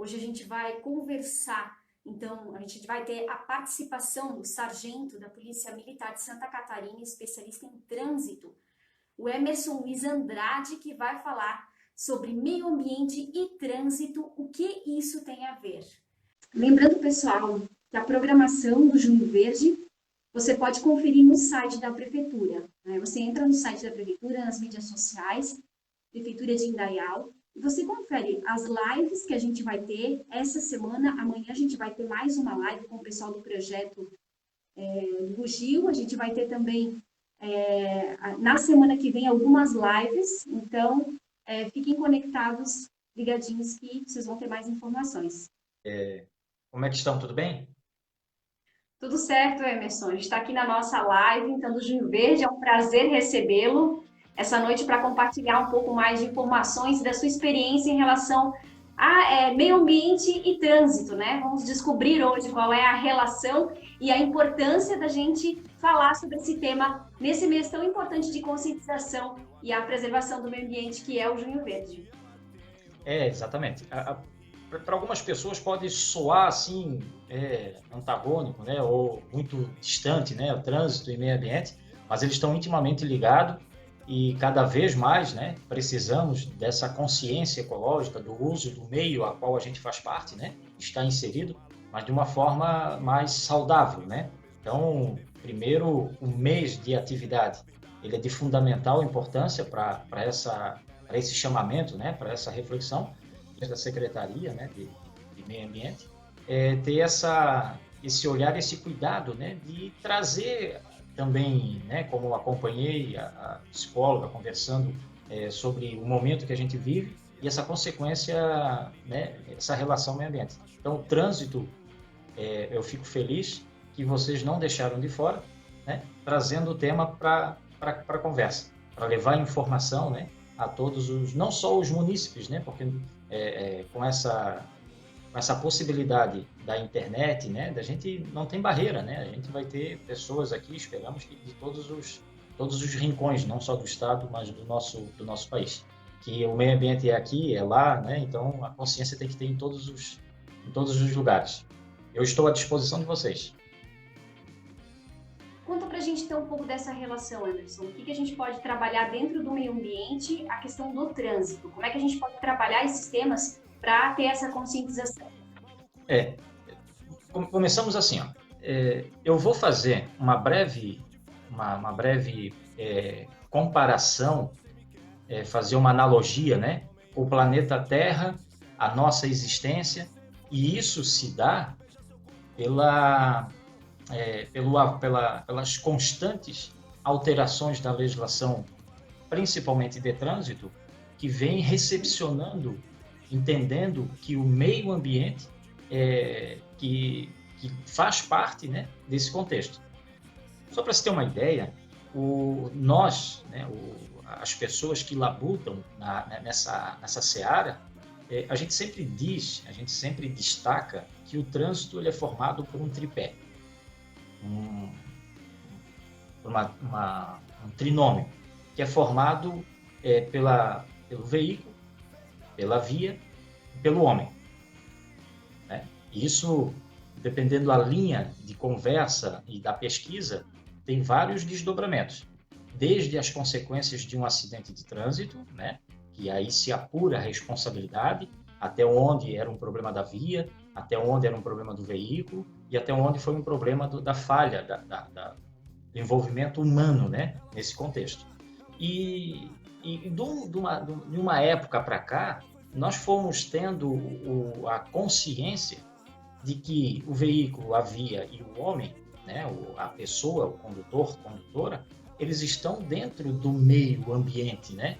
Hoje a gente vai conversar, então a gente vai ter a participação do sargento da Polícia Militar de Santa Catarina, especialista em trânsito, o Emerson Luiz Andrade, que vai falar sobre meio ambiente e trânsito, o que isso tem a ver. Lembrando, pessoal, que a programação do Junho Verde você pode conferir no site da Prefeitura, né? Você entra no site da Prefeitura, nas mídias sociais, Prefeitura de Indaial, e você confere as lives que a gente vai ter essa semana. Amanhã a gente vai ter mais uma live com o pessoal do projeto do Bugio. A gente vai ter também, na semana que vem, algumas lives. Então, fiquem conectados, ligadinhos, que vocês vão ter mais informações. Como é que estão? Tudo bem? Tudo certo, Emerson. A gente está aqui na nossa live, então, do Junho Verde. É um prazer recebê-lo essa noite para compartilhar um pouco mais de informações e da sua experiência em relação a meio ambiente e trânsito, né? Vamos descobrir hoje qual é a relação e a importância da gente falar sobre esse tema nesse mês tão importante de conscientização e a preservação do meio ambiente, que é o Junho Verde. Exatamente. Para algumas pessoas pode soar assim, antagônico, né, ou muito distante, né, o trânsito e meio ambiente, mas eles estão intimamente ligados e cada vez mais, né, precisamos dessa consciência ecológica, do uso do meio a qual a gente faz parte, né, está inserido, mas de uma forma mais saudável, né. Então, primeiro, o mês de atividade, ele é de fundamental importância para esse chamamento, né, para essa reflexão da Secretaria, né, de Meio Ambiente, ter esse olhar, esse cuidado, né, de trazer também, né, como acompanhei a psicóloga conversando sobre o momento que a gente vive e essa consequência, né, essa relação meio ambiente. Então, o trânsito, eu fico feliz que vocês não deixaram de fora, né, trazendo o tema para a conversa, para levar informação, né, a todos os, não só os munícipes, né, porque com essa possibilidade da internet, né, da gente não tem barreira, né, a gente vai ter pessoas aqui, esperamos que de todos os rincões, não só do estado, mas do nosso país, que o meio ambiente é aqui, é lá, né, então a consciência tem que ter em todos os lugares. Eu estou à disposição de vocês. Conta pra gente então um pouco dessa relação, Anderson. O que a gente pode trabalhar dentro do meio ambiente, a questão do trânsito? Como é que a gente pode trabalhar esses temas para ter essa conscientização? Começamos assim, ó. Eu vou fazer uma breve comparação, fazer uma analogia, né, com o planeta Terra, a nossa existência, e isso se dá pelas constantes alterações da legislação, principalmente de trânsito, que vem recepcionando, entendendo que o meio ambiente que faz parte, né, desse contexto. Só para você ter uma ideia, nós, né, as pessoas que labutam nessa seara, a gente sempre destaca que o trânsito ele é formado por um tripé, um trinômio, que é formado pelo veículo, pela via e pelo homem. Né? Isso, dependendo da linha de conversa e da pesquisa, tem vários desdobramentos, desde as consequências de um acidente de trânsito, né? Que aí se apura a responsabilidade, até onde era um problema da via, até onde era um problema do veículo e até onde foi um problema da falha, do envolvimento humano, né, nesse contexto. E de uma época para cá, nós fomos tendo a consciência de que o veículo, a via e o homem, né, a pessoa, o condutor, condutora, eles estão dentro do meio ambiente, né?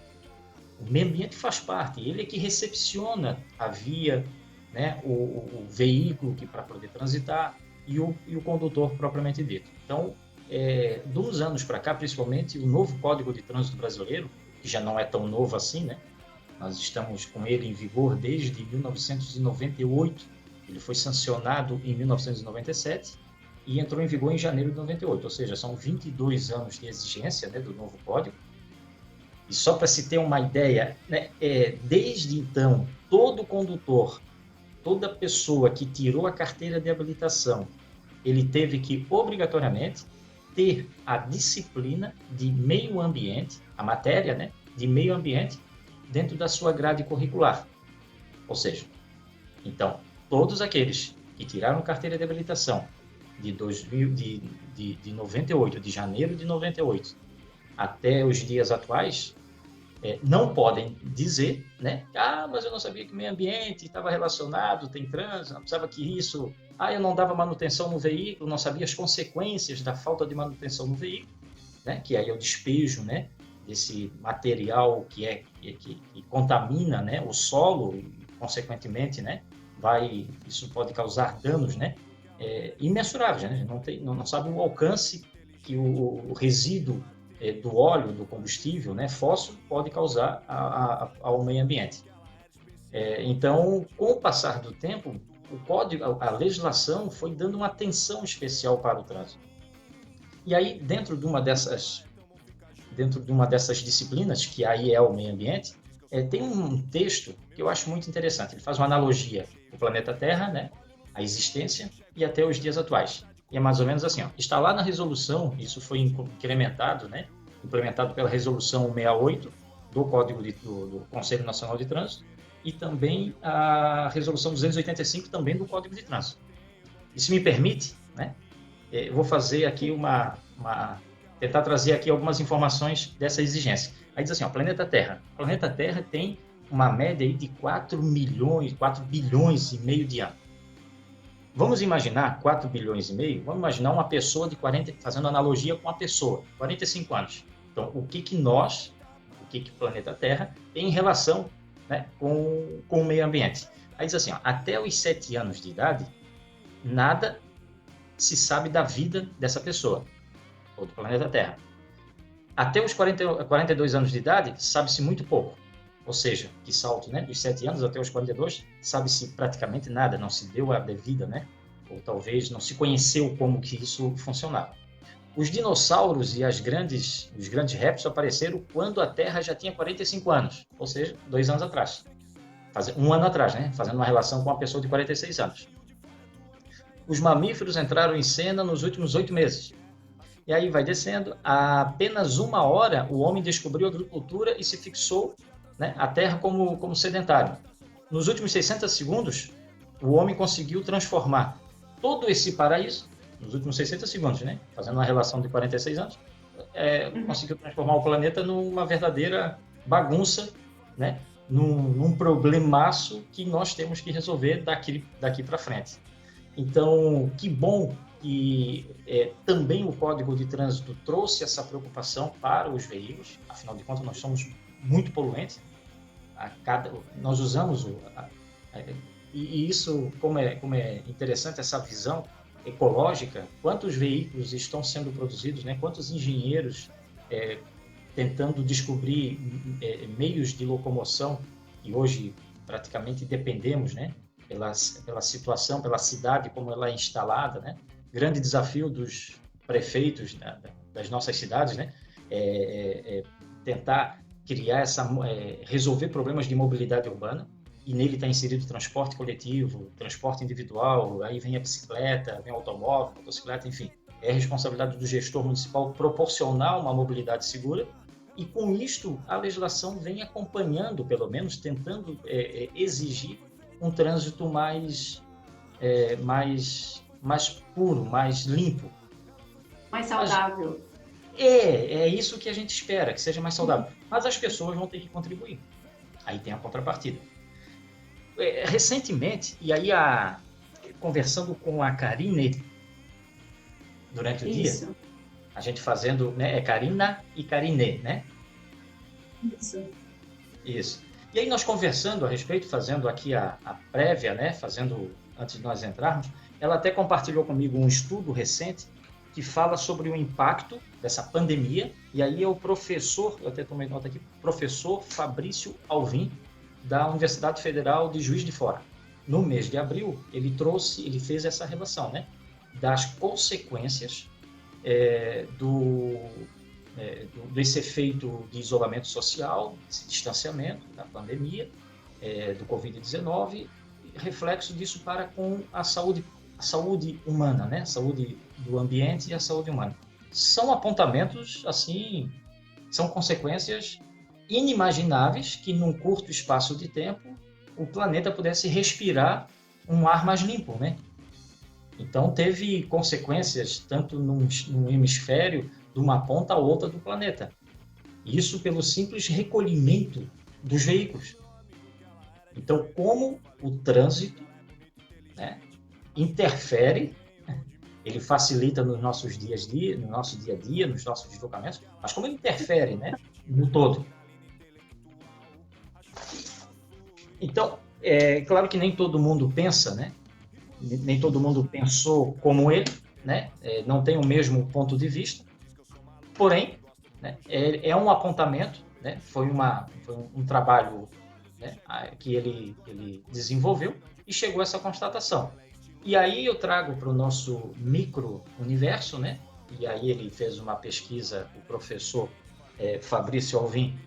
O meio ambiente faz parte, ele é que recepciona a via, né, o veículo que para poder transitar e o condutor propriamente dito. Então, de uns anos para cá, principalmente, o novo Código de Trânsito Brasileiro, que já não é tão novo assim, né? Nós estamos com ele em vigor desde 1998, ele foi sancionado em 1997 e entrou em vigor em janeiro de 98, ou seja, são 22 anos de exigência, né, do novo Código. E só para se ter uma ideia, né, desde então, todo condutor toda pessoa que tirou a carteira de habilitação, ele teve que, obrigatoriamente, ter a disciplina de meio ambiente, a matéria, né, de meio ambiente, dentro da sua grade curricular. Ou seja, então, todos aqueles que tiraram carteira de habilitação de 98, de janeiro de 98, até os dias atuais, não podem dizer, né? Mas eu não sabia que o meio ambiente estava relacionado, tem trânsito, não precisava que isso... eu não dava manutenção no veículo, não sabia as consequências da falta de manutenção no veículo, né? Que aí é o despejo, né, desse material que contamina, né, o solo e, consequentemente, né, isso pode causar danos, né, imensuráveis, né? Não sabe o alcance que o resíduo do óleo, do combustível, né, fóssil, pode causar ao meio ambiente. Então, com o passar do tempo, o código, a legislação foi dando uma atenção especial para o trânsito. E aí, dentro de uma dessas disciplinas, que aí é o meio ambiente, tem um texto que eu acho muito interessante. Ele faz uma analogia com o planeta Terra, né, a existência e até os dias atuais. E é mais ou menos assim, está lá na resolução, isso foi implementado pela resolução 168 do Código do Conselho Nacional de Trânsito e também a resolução 285 também do Código de Trânsito. Isso me permite, né, eu vou fazer aqui tentar trazer aqui algumas informações dessa exigência. Aí diz assim, o planeta Terra tem uma média aí de 4 bilhões e meio de anos. Vamos imaginar 4 bilhões e meio, vamos imaginar uma pessoa fazendo analogia com uma pessoa, 45 anos. Então, o que o planeta Terra tem em relação, né, com o meio ambiente? Aí diz assim, até os 7 anos de idade, nada se sabe da vida dessa pessoa, ou do planeta Terra. Até os 42 anos de idade, sabe-se muito pouco. Ou seja, que salto, né? Dos 7 anos até os 42, sabe-se praticamente nada, não se deu a devida, né? Ou talvez não se conheceu como que isso funcionava. Os dinossauros e os grandes répteis apareceram quando a Terra já tinha 45 anos, ou seja, 2 anos atrás. Um ano atrás, né? Fazendo uma relação com uma pessoa de 46 anos. Os mamíferos entraram em cena nos últimos 8 meses. E aí vai descendo. Há apenas 1 hora, o homem descobriu a agricultura e se fixou, né, a terra como sedentário. Nos últimos 60 segundos, o homem conseguiu transformar todo esse paraíso, nos últimos 60 segundos, né, fazendo uma relação de 46 anos, conseguiu transformar o planeta numa verdadeira bagunça, né, num problemaço que nós temos que resolver daqui para frente. Então, que bom que também o Código de Trânsito trouxe essa preocupação para os veículos, afinal de contas nós somos muito poluentes, nós usamos e isso, como é interessante essa visão ecológica, quantos veículos estão sendo produzidos, né? Quantos engenheiros tentando descobrir meios de locomoção, e hoje praticamente dependemos, né, pela situação, pela cidade como ela é instalada, né? Grande desafio dos prefeitos das nossas cidades, né, tentar criar resolver problemas de mobilidade urbana, e nele está inserido transporte coletivo, transporte individual, aí vem a bicicleta, vem o automóvel, motocicleta, enfim. É responsabilidade do gestor municipal proporcionar uma mobilidade segura, e com isto a legislação vem acompanhando, pelo menos tentando exigir um trânsito mais puro, mais limpo. Mais saudável. É isso que a gente espera, que seja mais saudável. Mas as pessoas vão ter que contribuir. Aí tem a contrapartida. Recentemente, e aí conversando com a Karine durante o dia, a gente fazendo, né, Karina e Karine, né? Isso. E aí nós conversando a respeito, fazendo aqui a prévia, né, antes de nós entrarmos, ela até compartilhou comigo um estudo recente que fala sobre o impacto dessa pandemia, e aí é o professor, eu até tomei nota aqui, professor Fabrício Alvim, da Universidade Federal de Juiz de Fora. No mês de abril, ele fez essa relação, né, das consequências desse efeito de isolamento social, desse distanciamento da pandemia, do Covid-19, reflexo disso para com a saúde humana, né? A saúde do ambiente e a saúde humana. São apontamentos, assim, são consequências inimagináveis que, num curto espaço de tempo, o planeta pudesse respirar um ar mais limpo, né? Então, teve consequências tanto num hemisfério, de uma ponta a outra do planeta. Isso pelo simples recolhimento dos veículos. Então, como o trânsito, né, interfere, ele facilita nos nossos dias a dia, no nosso dia a dia, nos nossos deslocamentos, mas como ele interfere, né, no todo. Então, é claro que nem todo mundo pensa, né? Nem todo mundo pensou como ele, né? Não tem o mesmo ponto de vista, porém, né, é um apontamento, né? Foi um trabalho, né, que ele desenvolveu e chegou a essa constatação. E aí eu trago para o nosso micro-universo, né? E aí ele fez uma pesquisa, o professor Fabrício Alvim,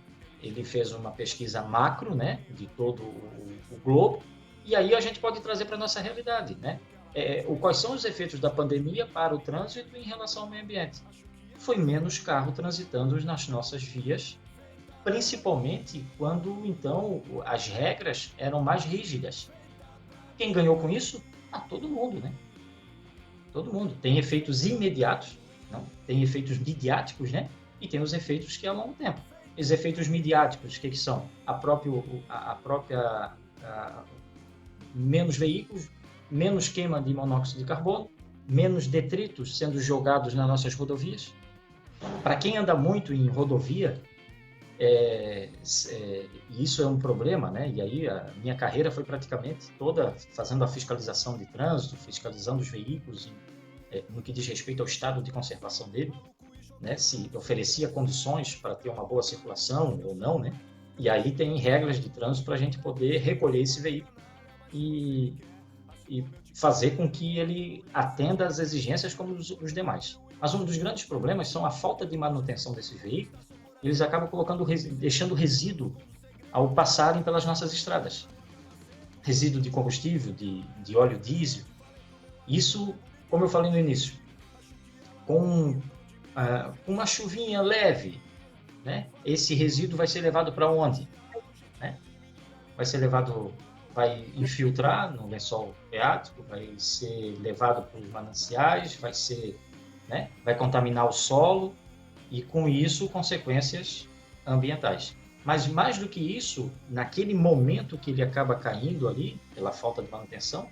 ele fez uma pesquisa macro, né, de todo o globo, e aí a gente pode trazer para a nossa realidade, né? Quais são os efeitos da pandemia para o trânsito em relação ao meio ambiente? Foi menos carro transitando nas nossas vias, principalmente quando, então, as regras eram mais rígidas. Quem ganhou com isso? Todo mundo, né? Todo mundo. Tem efeitos imediatos, não? Tem efeitos midiáticos, né? E tem os efeitos que é a longo tempo. Os efeitos midiáticos, o que são? Menos veículos, menos queima de monóxido de carbono, menos detritos sendo jogados nas nossas rodovias. Para quem anda muito em rodovia, isso é um problema, né? E aí a minha carreira foi praticamente toda fazendo a fiscalização de trânsito, fiscalizando os veículos no que diz respeito ao estado de conservação dele, né? Se oferecia condições para ter uma boa circulação ou não, né? E aí tem regras de trânsito para a gente poder recolher esse veículo e fazer com que ele atenda às exigências como os demais. Mas um dos grandes problemas são a falta de manutenção desses veículos. Eles acabam deixando resíduo ao passarem pelas nossas estradas. Resíduo de combustível, de óleo diesel. Isso, como eu falei no início, com uma chuvinha leve, né, esse resíduo vai ser levado para onde? Né? Vai infiltrar no lençol freático, vai ser levado para os mananciais, vai contaminar o solo e, com isso, consequências ambientais. Mas, mais do que isso, naquele momento que ele acaba caindo ali, pela falta de manutenção,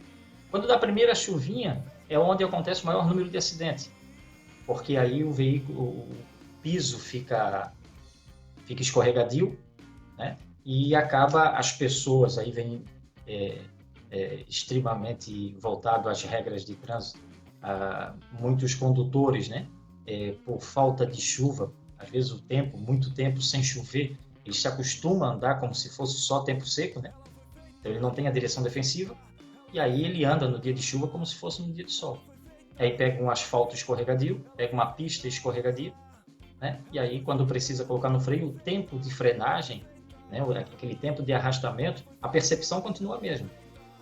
quando dá a primeira chuvinha, é onde acontece o maior número de acidentes, porque aí o piso fica escorregadio, né? E acaba as pessoas, aí vem extremamente voltado às regras de trânsito, muitos condutores, né? Por falta de chuva, às vezes muito tempo sem chover, ele se acostuma a andar como se fosse só tempo seco, né? Então ele não tem a direção defensiva, e aí ele anda no dia de chuva como se fosse no dia de sol. Aí pega um asfalto escorregadio, pega uma pista escorregadia, né? E aí quando precisa colocar no freio, o tempo de frenagem, né? Aquele tempo de arrastamento, a percepção continua a mesma,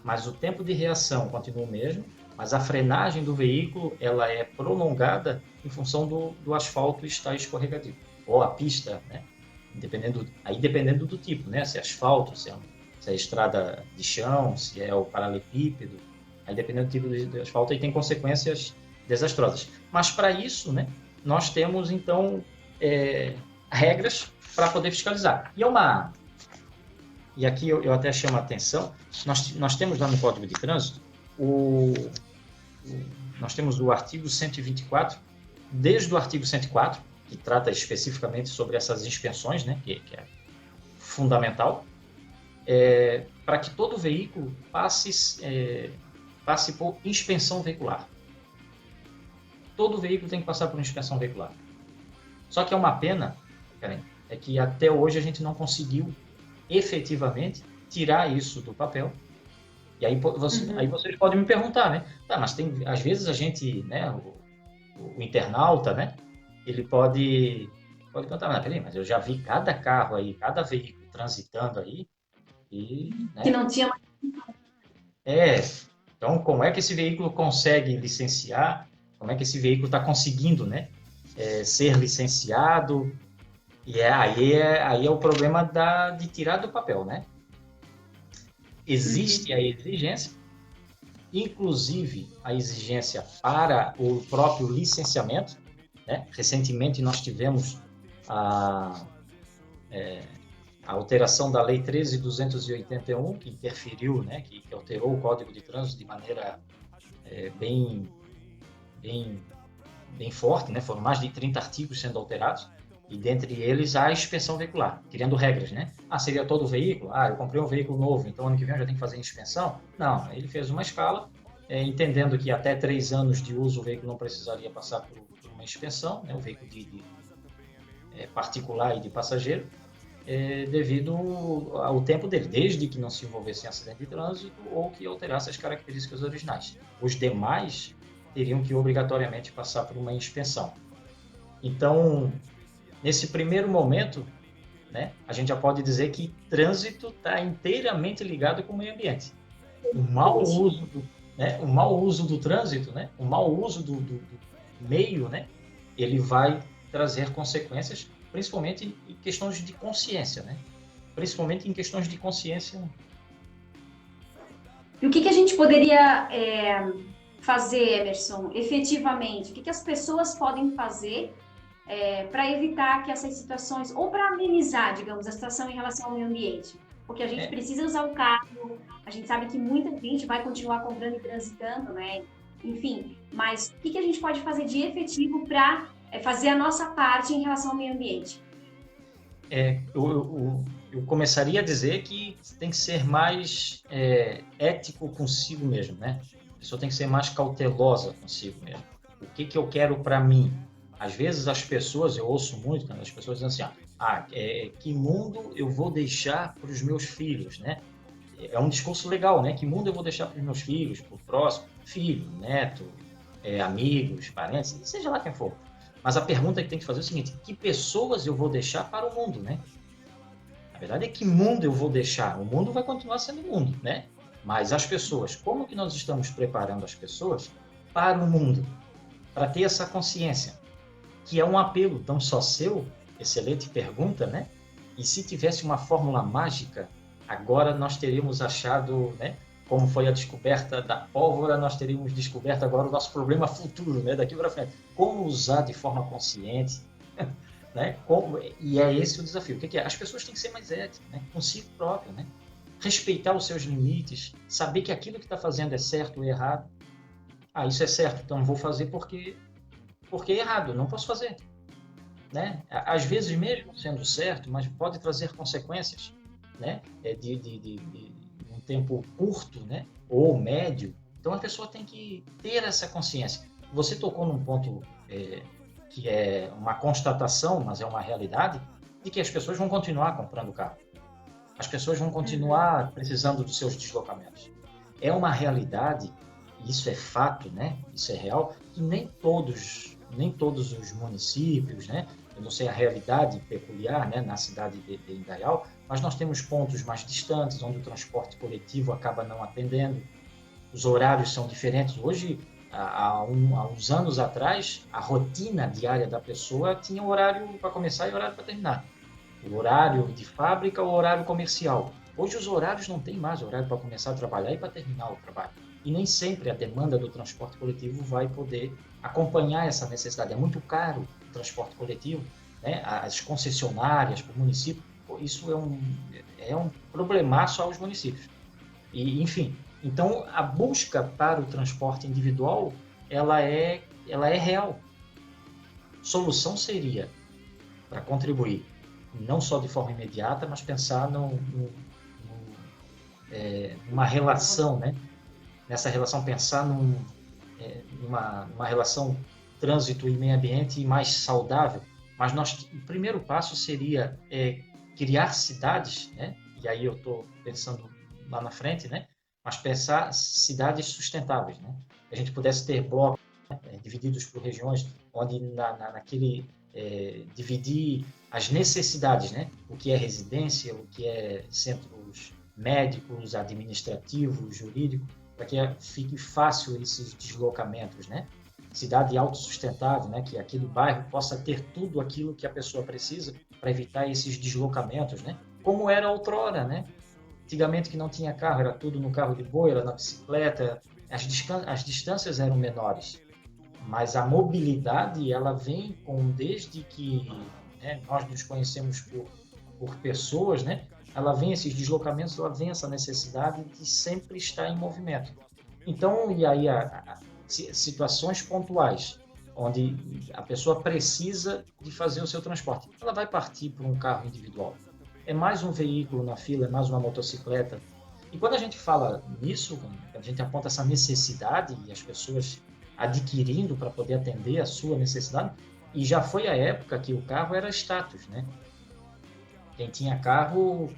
mas o tempo de reação continua o mesmo, mas a frenagem do veículo ela é prolongada em função do asfalto estar escorregadio, ou a pista, né? Dependendo do tipo, né? Se é asfalto, se é estrada de chão, se é o paralelepípedo, aí dependendo do tipo de asfalto, aí tem consequências desastrosas. Mas para isso, né, nós temos então regras para poder fiscalizar. E aqui eu até chamo a atenção, nós temos lá no Código de Trânsito nós temos o artigo 124, desde o artigo 104, que trata especificamente sobre essas inspeções, né, que é fundamental, para que todo veículo passe por inspeção veicular. Todo veículo tem que passar por inspeção veicular. Só que é uma pena, Karen, é que até hoje a gente não conseguiu efetivamente tirar isso do papel. E aí, aí vocês podem me perguntar, né? Tá, mas às vezes a gente, né, o internauta, né, ele pode perguntar, mas eu já vi cada carro aí, cada veículo transitando aí, e, né, que não tinha mais. É, então, como é que esse veículo consegue licenciar? Como é que esse veículo está conseguindo, né, ser licenciado? E aí é o problema de tirar do papel, né? Existe Uhum. a exigência, inclusive a exigência para o próprio licenciamento, né? Recentemente nós tivemos a, a alteração da Lei 13.281, que interferiu, né? Que alterou o Código de Trânsito de maneira bem, bem, bem forte, né? Foram mais de 30 artigos sendo alterados, e dentre eles a inspeção veicular, criando regras, né? Ah, seria todo o veículo? Ah, eu comprei um veículo novo, então ano que vem eu já tenho que fazer inspeção? Não, ele fez uma escala, entendendo que até 3 anos de uso o veículo não precisaria passar por uma inspeção, né? O veículo particular e de passageiro, devido ao tempo dele, desde que não se envolvesse em acidente de trânsito ou que alterasse as características originais. Os demais teriam que obrigatoriamente passar por uma inspeção. Então, nesse primeiro momento, né, a gente já pode dizer que trânsito está inteiramente ligado com o meio ambiente. O mau uso do, né, o mau uso do trânsito, né, o mau uso do meio, né, ele vai trazer consequências, principalmente em questões de consciência, né? Principalmente em questões de consciência. E o que a gente poderia fazer, Emerson, efetivamente? O que as pessoas podem fazer para evitar que essas situações, ou para amenizar, digamos, a situação em relação ao meio ambiente? Porque a gente É, precisa usar o carro, a gente sabe que muita gente vai continuar comprando e transitando, né? Enfim, mas o que a gente pode fazer de efetivo para fazer a nossa parte em relação ao meio ambiente? eu começaria a dizer que tem que ser mais ético consigo mesmo, né? A pessoa tem que ser mais cautelosa consigo mesmo. O que eu quero para mim? Às vezes as pessoas, eu ouço muito, né, as pessoas dizem assim, que mundo eu vou deixar para os meus filhos, né? É um discurso legal, né? Que mundo eu vou deixar para os meus filhos, para o próximo, filho, neto, amigos, parentes, seja lá quem for. Mas a pergunta que tem que fazer é o seguinte: que pessoas eu vou deixar para o mundo, né? A verdade é que mundo eu vou deixar? O mundo vai continuar sendo mundo, né? Mas as pessoas, como que nós estamos preparando as pessoas para o mundo? Para ter essa consciência, que é um apelo tão só seu, excelente pergunta, né? E se tivesse uma fórmula mágica, agora nós teríamos achado, né? Como foi a descoberta da pólvora, nós teríamos descoberto agora o nosso problema futuro, né? Daqui para frente. Como usar de forma consciente, né? E é esse o desafio. O que é? As pessoas têm que ser mais éticas, né? Consigo próprio, né? Respeitar os seus limites, saber que aquilo que está fazendo é certo ou errado. Ah, isso é certo, então vou fazer porque é errado, não posso fazer. Né? Às vezes mesmo sendo certo, mas pode trazer consequências, né? De um tempo curto, né? Ou médio. Então a pessoa tem que ter essa consciência. Você tocou num ponto que é uma constatação, mas é uma realidade, de que as pessoas vão continuar comprando carro. As pessoas vão Uhum. continuar precisando dos seus deslocamentos. É uma realidade, isso é fato, né? Isso é real, que nem todos os municípios, né? Eu não sei a realidade peculiar, né, na cidade de Indaial, mas nós temos pontos mais distantes onde o transporte coletivo acaba não atendendo. Os horários são diferentes. Hoje, há uns anos atrás, a rotina diária da pessoa tinha horário para começar e horário para terminar. O horário de fábrica ou horário comercial. Hoje os horários não tem mais horário para começar a trabalhar e para terminar o trabalho. E nem sempre a demanda do transporte coletivo vai poder acompanhar essa necessidade. É muito caro o transporte coletivo, né? As concessionárias para o município, isso é um problemaço aos municípios. E, enfim, então a busca para o transporte individual, ela é real. Solução seria para contribuir não só de forma imediata, mas pensar numa relação, né? Nessa relação, pensar numa relação trânsito e meio ambiente mais saudável. Mas o primeiro passo seria criar cidades, né? E aí eu estou pensando lá na frente, né? Mas pensar cidades sustentáveis, né? Que a gente pudesse ter blocos, né? Divididos por regiões, onde naquele dividir as necessidades, né? O que é residência, o que é centros médicos, administrativos, jurídicos, para que fique fácil esses deslocamentos, né? Cidade autossustentável, né? Que aquele bairro possa ter tudo aquilo que a pessoa precisa para evitar esses deslocamentos, né? Como era outrora, né? Antigamente que não tinha carro, era tudo no carro de boi, era na bicicleta, as distâncias eram menores, mas a mobilidade ela vem desde que, né, nós nos conhecemos por pessoas, né? Ela vem esses deslocamentos, ela vem essa necessidade de sempre estar em movimento. Então, e aí situações pontuais, onde a pessoa precisa de fazer o seu transporte, ela vai partir para um carro individual. É mais um veículo na fila, é mais uma motocicleta. E quando a gente fala nisso, a gente aponta essa necessidade e as pessoas adquirindo para poder atender a sua necessidade, e já foi a época que o carro era status, né? Quem tinha carro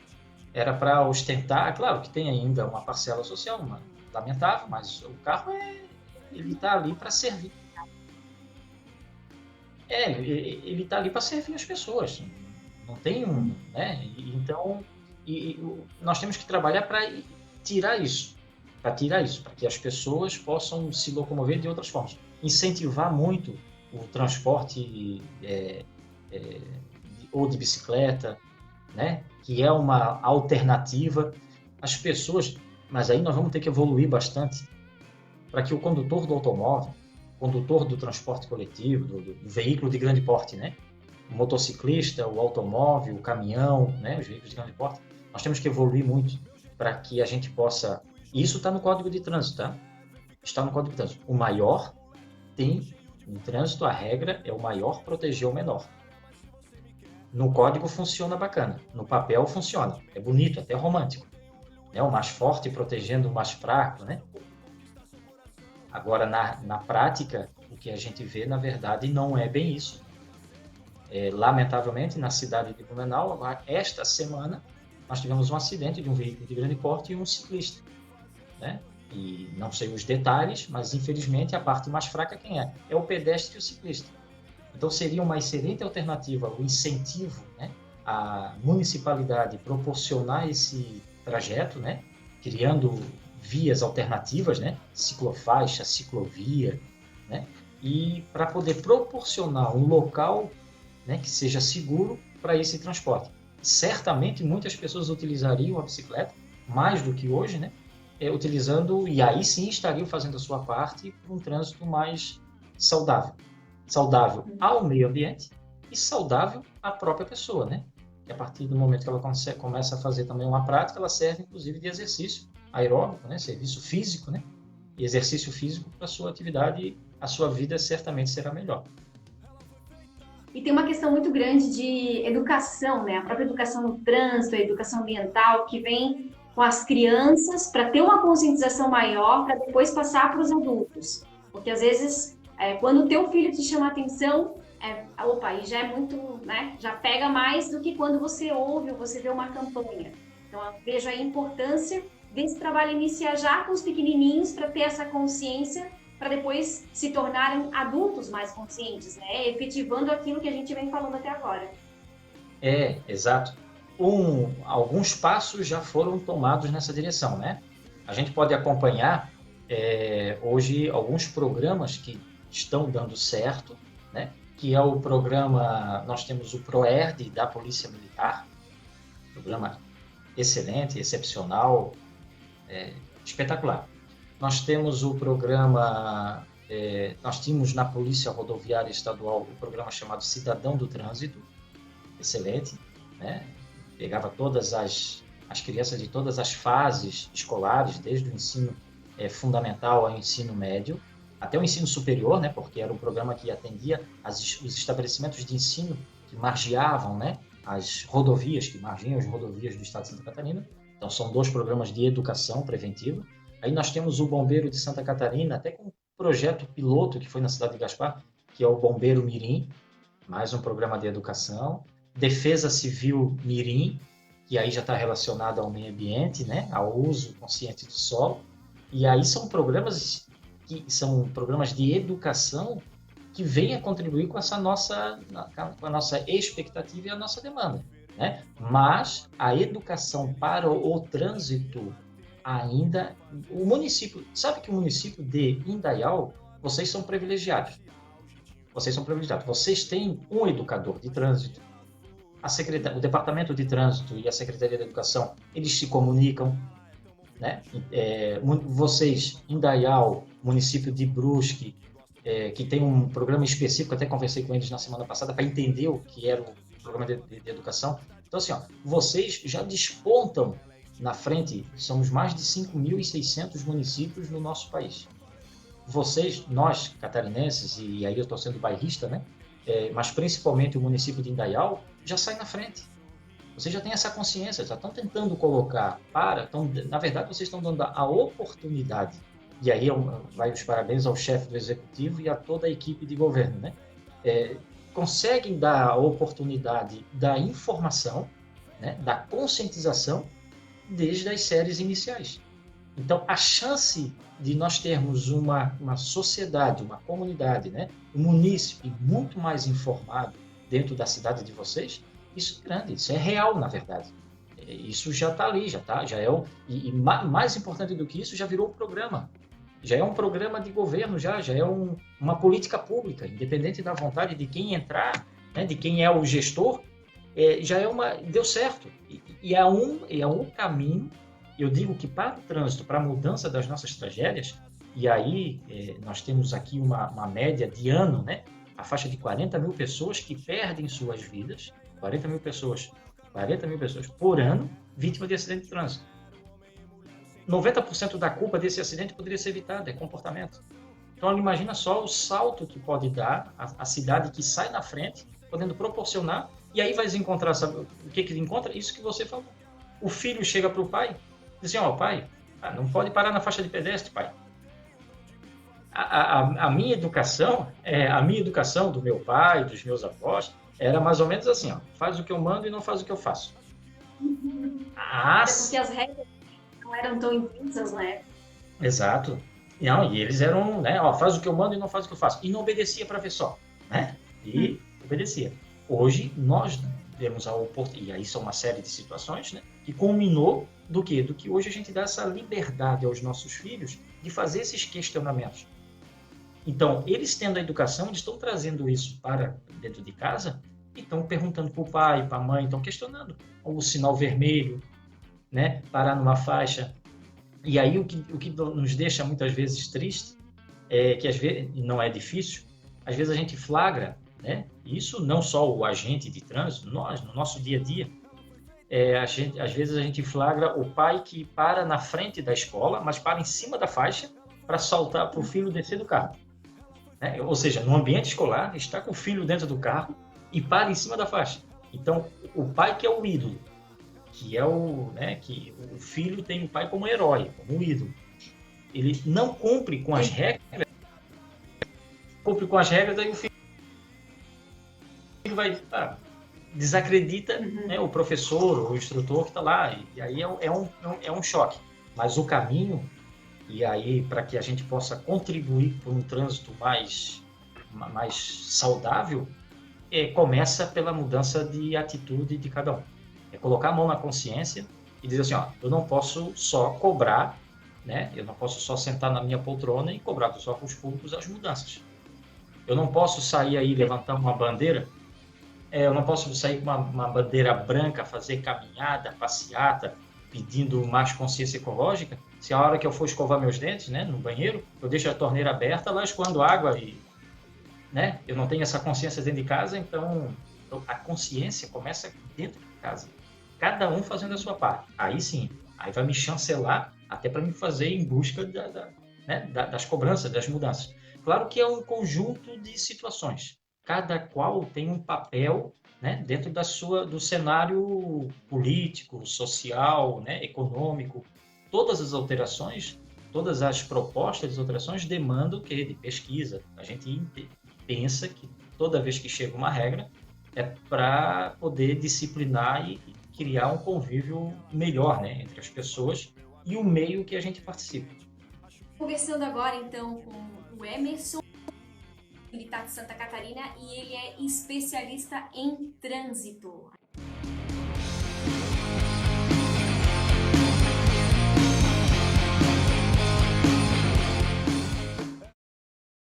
era para ostentar, claro que tem ainda uma parcela social, lamentável, mas o carro ele está ali para servir. Ele está ali para servir as pessoas. Não tem né? Então, nós temos que trabalhar para tirar isso, para que as pessoas possam se locomover de outras formas. Incentivar muito o transporte ou de bicicleta, né? Que é uma alternativa. As pessoas, mas aí nós vamos ter que evoluir bastante para que o condutor do automóvel, condutor do transporte coletivo, do veículo de grande porte, né? O motociclista, o automóvel, o caminhão, né? Os veículos de grande porte, nós temos que evoluir muito para que a gente possa... Isso está no Código de Trânsito, tá? Está no Código de Trânsito. O maior tem... No trânsito, a regra é o maior proteger o menor. No código funciona bacana. No papel funciona. É bonito, até romântico. Né? O mais forte protegendo o mais fraco, né? Agora, na prática, o que a gente vê, na verdade, não é bem isso. Lamentavelmente, na cidade de Blumenau, esta semana, nós tivemos um acidente de um veículo de grande porte e um ciclista, né? E não sei os detalhes, mas infelizmente a parte mais fraca quem é? É o pedestre e o ciclista. Então seria uma excelente alternativa o incentivo, né? A municipalidade proporcionar esse trajeto, né? Criando vias alternativas, né? Ciclofaixa, ciclovia, né? E para poder proporcionar um local, né, que seja seguro para esse transporte. Certamente muitas pessoas utilizariam a bicicleta mais do que hoje, né? Utilizando, e aí sim estariam fazendo a sua parte para um trânsito mais saudável. Saudável ao meio ambiente e saudável à própria pessoa, né? E a partir do momento que ela começa a fazer também uma prática, ela serve inclusive de exercício aeróbico, né? Serviço físico, né? E exercício físico para a sua atividade, a sua vida certamente será melhor. E tem uma questão muito grande de educação, né? A própria educação no trânsito, a educação ambiental, que vem com as crianças para ter uma conscientização maior, para depois passar para os adultos. Porque às vezes, quando o teu filho te chama a atenção, opa, aí já é muito, né? Já pega mais do que quando você ouve ou você vê uma campanha. Então, eu vejo a importância desse trabalho iniciar já com os pequenininhos para ter essa consciência, para depois se tornarem adultos mais conscientes, né? Efetivando aquilo que a gente vem falando até agora. Exato. Alguns passos já foram tomados nessa direção, né? A gente pode acompanhar hoje alguns programas que estão dando certo, né? Que é o programa, nós temos o PROERD da Polícia Militar, programa excelente, excepcional, espetacular. Nós temos o programa, nós tínhamos na Polícia Rodoviária Estadual o programa chamado Cidadão do Trânsito, excelente, né? Pegava todas as crianças de todas as fases escolares, desde o ensino fundamental ao ensino médio, até o ensino superior, né? Porque era um programa que atendia os estabelecimentos de ensino que margeavam, né? As rodovias, que margeiam as rodovias do estado de Santa Catarina. Então, são 2 programas de educação preventiva. Aí nós temos o Bombeiro de Santa Catarina, até com um projeto piloto que foi na cidade de Gaspar, que é o Bombeiro Mirim, mais um programa de educação. Defesa Civil Mirim, que aí já está relacionado ao meio ambiente, né, ao uso consciente do solo. E aí são programas de educação que vêm a contribuir com a nossa expectativa e a nossa demanda. né? Mas a educação para o trânsito ainda... O município... Sabe que o município de Indaial, vocês são privilegiados. Vocês são privilegiados. Vocês têm um educador de trânsito. O Departamento de Trânsito e a Secretaria de Educação, eles se comunicam, né? Vocês, Indaial, município de Brusque, que tem um programa específico, até conversei com eles na semana passada para entender o que era o programa de educação. Então, assim, ó, vocês já despontam na frente, somos mais de 5.600 municípios no nosso país. Vocês, nós, catarinenses, e aí eu estou sendo bairrista, né? Mas principalmente o município de Indaial, já sai na frente. Vocês já têm essa consciência, já estão tentando colocar na verdade, vocês estão dando a oportunidade, e aí vai os parabéns ao chefe do executivo e a toda a equipe de governo, né? Conseguem dar a oportunidade da informação, né? Da conscientização desde as séries iniciais. Então, a chance de nós termos uma sociedade, uma comunidade, né? Um munícipe muito mais informado dentro da cidade de vocês, isso é grande, isso é real, na verdade. Isso já está ali, e mais importante do que isso, já virou um programa. Já é um programa de governo, já é uma política pública, independente da vontade de quem entrar, né, de quem é o gestor, deu certo. E é um caminho, eu digo que para o trânsito, para a mudança das nossas tragédias, e aí nós temos aqui uma média de ano, né, a faixa de 40 mil pessoas que perdem suas vidas, 40 mil pessoas por ano, vítima de acidente de trânsito. 90% da culpa desse acidente poderia ser evitada, é comportamento. Então, imagina só o salto que pode dar a cidade que sai na frente, podendo proporcionar, e aí vai encontrar, sabe o que ele encontra? Isso que você falou. O filho chega para o pai e diz assim, pai, não pode parar na faixa de pedestre, pai. A minha educação do meu pai, dos meus avós, era mais ou menos assim, faz o que eu mando e não faz o que eu faço. Porque as regras não eram tão intensas, né? Exato. Não, e eles eram, né, faz o que eu mando e não faz o que eu faço. E não obedecia para ver só, né? E obedecia. Hoje, nós temos a oportunidade, e aí são uma série de situações, né, que culminou do quê? Do que hoje a gente dá essa liberdade aos nossos filhos de fazer esses questionamentos. Então, eles tendo a educação, eles estão trazendo isso para dentro de casa e estão perguntando para o pai, para a mãe, estão questionando o sinal vermelho, né? Parar numa faixa. E aí o que nos deixa muitas vezes triste é que, às vezes, não é difícil, às vezes a gente flagra, né? Isso não só o agente de trânsito, nós, no nosso dia a dia, às vezes a gente flagra o pai que para na frente da escola, mas para em cima da faixa para saltar para o filho descer do carro. Né? Ou seja, no ambiente escolar, está com o filho dentro do carro e para em cima da faixa. Então, o pai que é o ídolo, que o filho tem o pai como herói, como ídolo. Ele não cumpre com as regras, aí o filho vai desacredita, né, o professor, o instrutor que está lá, e aí é um choque. Mas o caminho, e aí para que a gente possa contribuir para um trânsito mais saudável, começa pela mudança de atitude de cada um. É colocar a mão na consciência e dizer assim, eu não posso só cobrar, né? Eu não posso só sentar na minha poltrona e cobrar dos órgãos públicos as mudanças. Eu não posso sair aí levantar uma bandeira, eu não posso sair com uma bandeira branca, fazer caminhada, passeata, pedindo mais consciência ecológica, se a hora que eu for escovar meus dentes, né, no banheiro, eu deixo a torneira aberta, lá escoando água e, né, eu não tenho essa consciência dentro de casa, então a consciência começa dentro de casa. Cada um fazendo a sua parte. Aí sim, aí vai me chancelar até para me fazer em busca das cobranças, das mudanças. Claro que é um conjunto de situações. Cada qual tem um papel, né, dentro do cenário político, social, né, econômico. Todas as alterações, todas as propostas de alterações demandam o quê? De pesquisa. A gente pensa que toda vez que chega uma regra é para poder disciplinar e criar um convívio melhor, né, entre as pessoas e o meio que a gente participa. Conversando agora, então, com o Emerson, militar de Santa Catarina, e ele é especialista em trânsito.